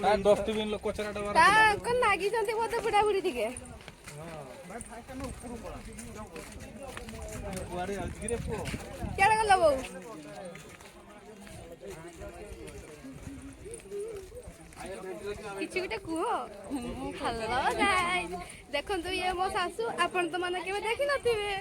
dustbin लोक कचरा डबा ताकन लागी जंते बोते बुढ़ा बुढ़ी दिखे कुआरे अलगिरे पो क्या गला बो किछि गुटे कुहो हेलो गाइस देखंतु ये मो सासू आपन तो माने केबे देखि नथिबे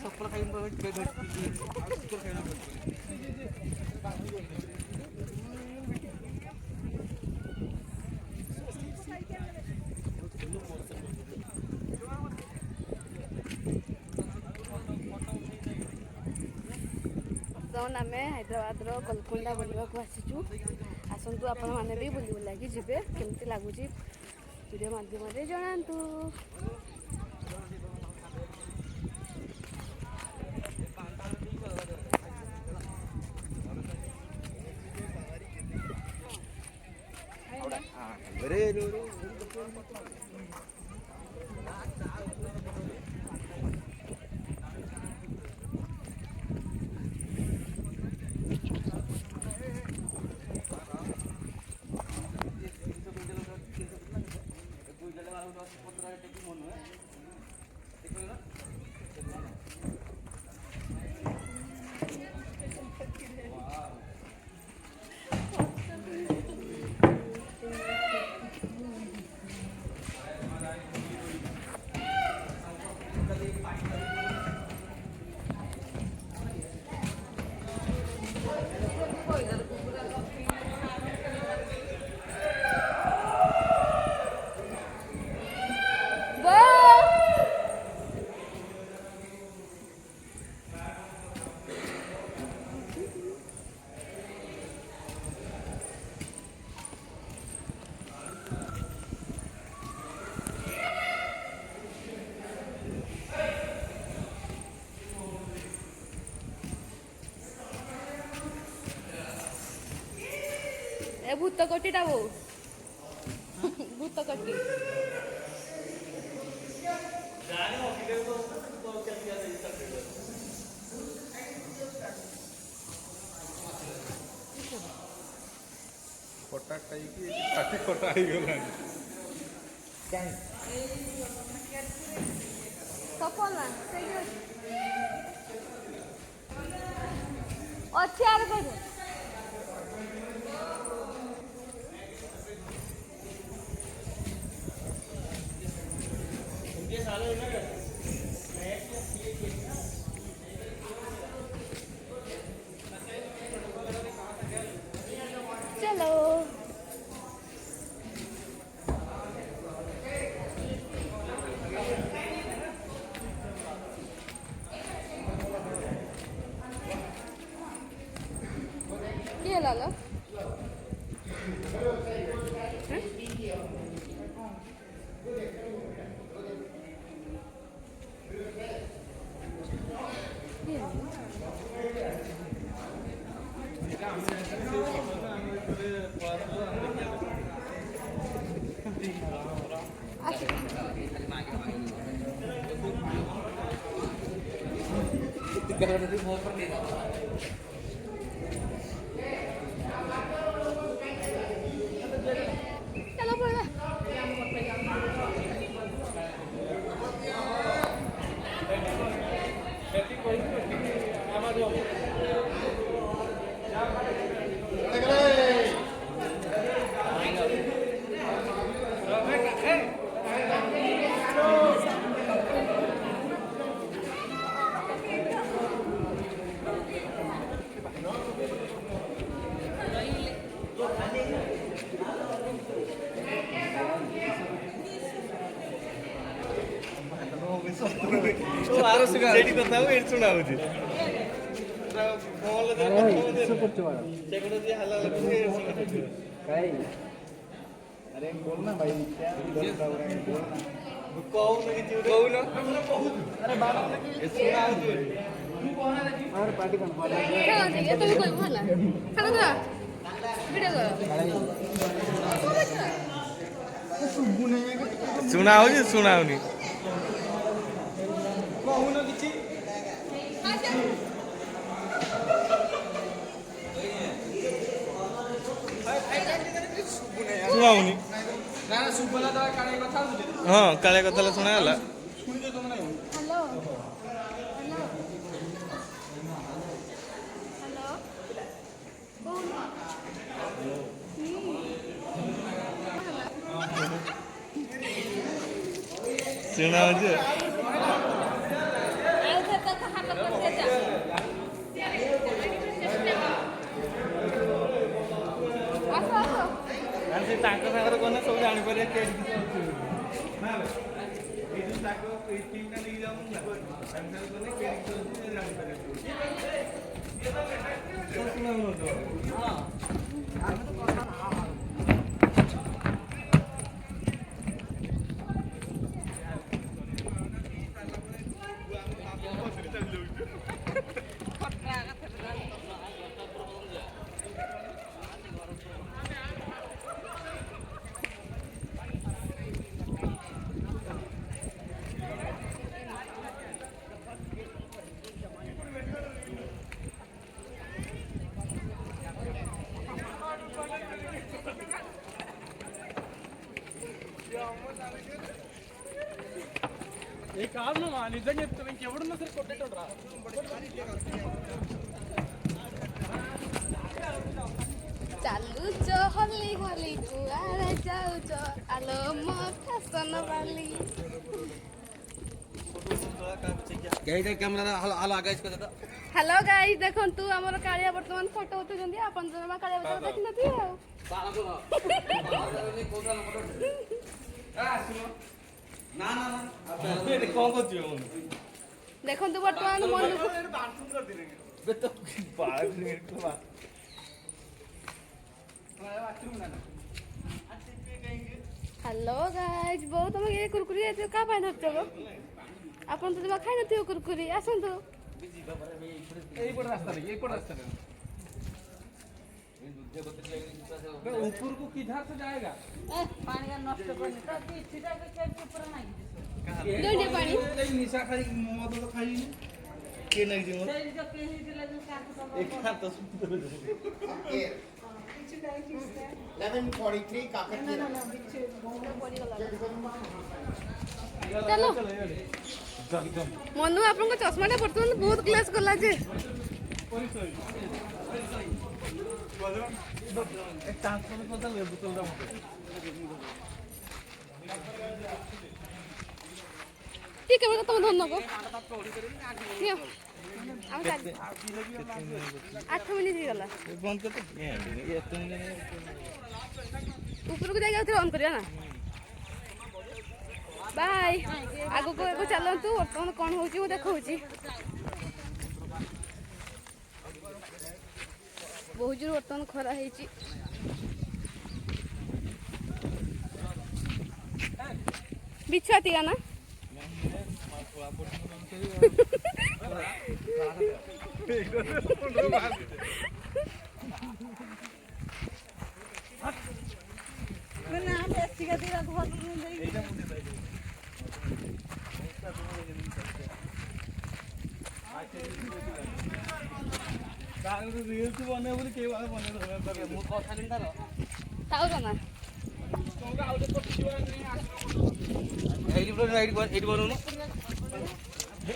सफल खाइ आम हैदराबाद गोलकोंडा बुलवा को आसीचु आसतु आपण मैंने भी बुली बुलाकी जी केमती लगुच वीडियो माध्यम जनातु ए भूत कोटीटा वो भूत कोटी कोटा खाई की काटी कोटा आई गला काई सपना अच्छे आर कर चलो क्या लाला चलो बोला सेठी कथा हो एड सुना होजी फोन ले सब कुछ वाला चेकड़ो जे हल्ला लगे काई अरे बोल ना भाई क्या बोलना कहू ना कि कहू ना अरे बाबा ये सुना होजी और पार्टी कौन बोला क्या ये तो कोई बोला खाना था वीडियो करो सुना होजी सुना होनी कहू ना किछि हाँ काले कथा शुणागला हेलो हेलो हेलो ଶୁଣା ହଉଛି ସେ ତାଙ୍କ ସାଙ୍ଗରେ ଗଲେ ସବୁ ଜାଣିପାରିବେ నిజంగా చెప్తాను ఇంకెవడున్నా సరే కొట్టేటోడు రా ଚାଲୁଛ ହଲି ହଲି କୁଆଡ଼େ ଯାଉଛ ଆଲୋ ମୋ ଫ୍ୟାସନ ବାଲି ହ୍ୟାଲୋ ଗାଇସ୍ ଦେଖନ୍ତୁ ଆମର କାଳିଆ ବର୍ତ୍ତମାନ ଫଟୋ ଉଠୁଛନ୍ତି ଆପଣ ଜମା କାଳିଆ ବର୍ତ୍ତମାନ ଦେଖିନଥିବେ କଣ କରୁଛୁ ଦେଖନ୍ତୁ ବର୍ତ୍ତମାନ ମନକୁ ହ୍ୟାଲୋ ଗାଇସ୍ ବୋଉ ତମେ ଏ କୁରକୁରି କାହା ପାଇଁ ଧରିଛ ଗୋ ଆପଣ ତ ଜମା ଖାଇନଥିବ କୁରକୁରି ଆସନ୍ତୁ ଏଇପଟ ରାସ୍ତାରେ ଉପରକୁ କିଧାर से जाएगा पानी का नष्ट करनी तो सीधा के खेत के ऊपर नहीं दोंडे पानी निशा खाई मद तो खाई के नहीं जी से जो केही दिला जो काट सब एक हाथ तो सुंदर 1143 काकतिया चलो मनु आपन को चश्मा टा वर्तमान बहुत क्लास करला जे एक ट्रांसफर पता ले बोतल दा ठीक है तुम धन को हम 8 मिनिट ही गला बंद कर ये तुम ऊपर को जाके ऑन करिया ना बाय आगो को चलंतु वर्तमान कोन होची मु देखौची बहुत जोर वर्तमान खरा हेची बिछा तिया ना ना बेसी का दिला घर में दे गाड़ी रील्स बने बोली के वाला बने तो मु कथा नहीं तारो ताऊ ना तोगा आउटे को जीवन नहीं एडी ब्रो एडी बनो न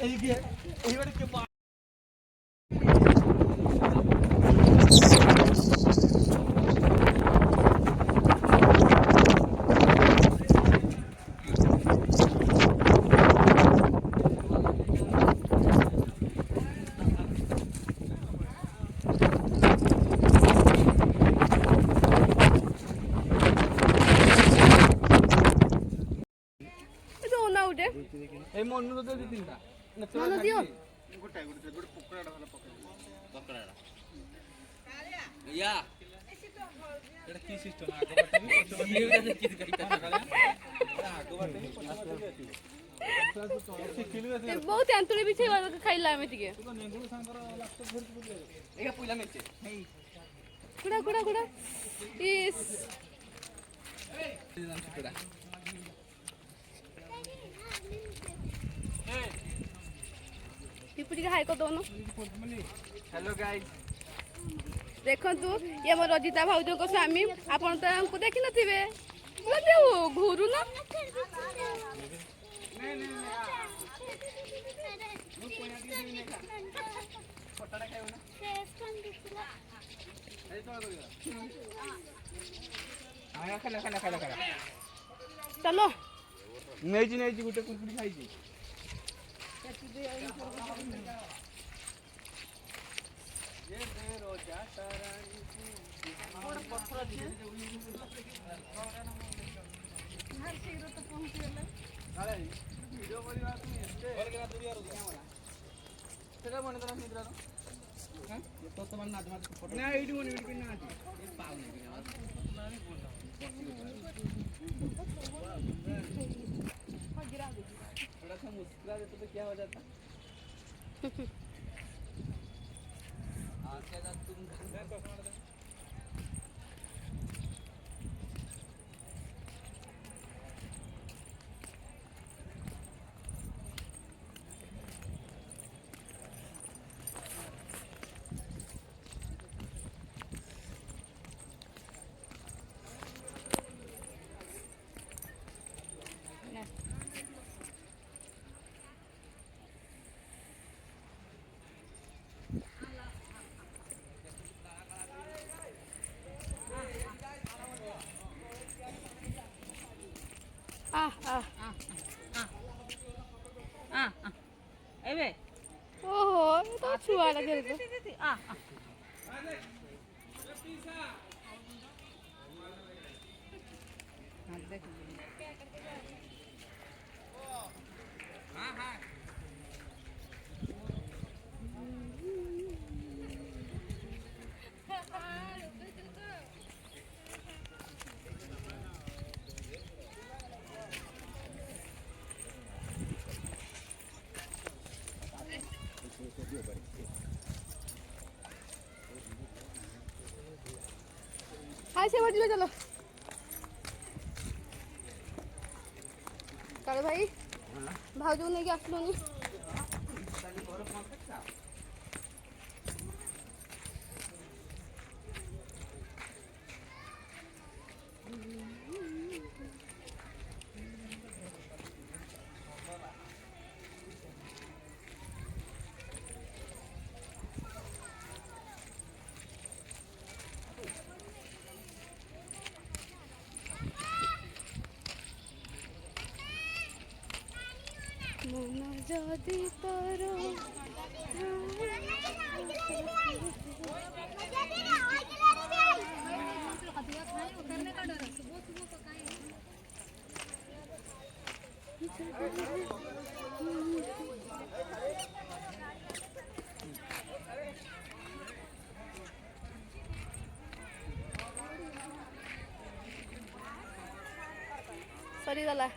एडी के एडी बड़े के ए मनु तो दे तीनटा मन दियो गोटे पकड़ाडा वाला पकड़ाडा या एटा की सिस्टम आगो बाटे पछो की आगो बाटे बहुत अंतुली भी छे खाइला में तिके एका पहिला मेचे कुड़ा कुड़ा कुड़ा इस पिपुटी का हाय को दोनो हेलो गाइस देखंतु ये मोर रजिता भाउजो को स्वामी आपण तो हमको देखि नथिबे तुला ते घोरू ना खाला खाला खाला खाला चलो न्यायची न्यायची कुठे कुरकुरी खायची ସେଟା ମନେ କର ମିତ୍ରର ତ ତମାନ ନାଟ ମାଟ ଫଟୋ ନା ଏଇଠି ମନେ ଏଇଠି ନା ଆଜି ଏ ପାଉନି थोड़ा सा मुस्कुरा देते तो क्या हो जाता क्या तुम ଏବେ ଓହୋ ତ ଛୁଆଟା ଖେଳୁଛୁ हाय से बढ़िया चलो काले भाई भाजू नहीं क्या नहीं मन जदि तोरो सॉरी दादा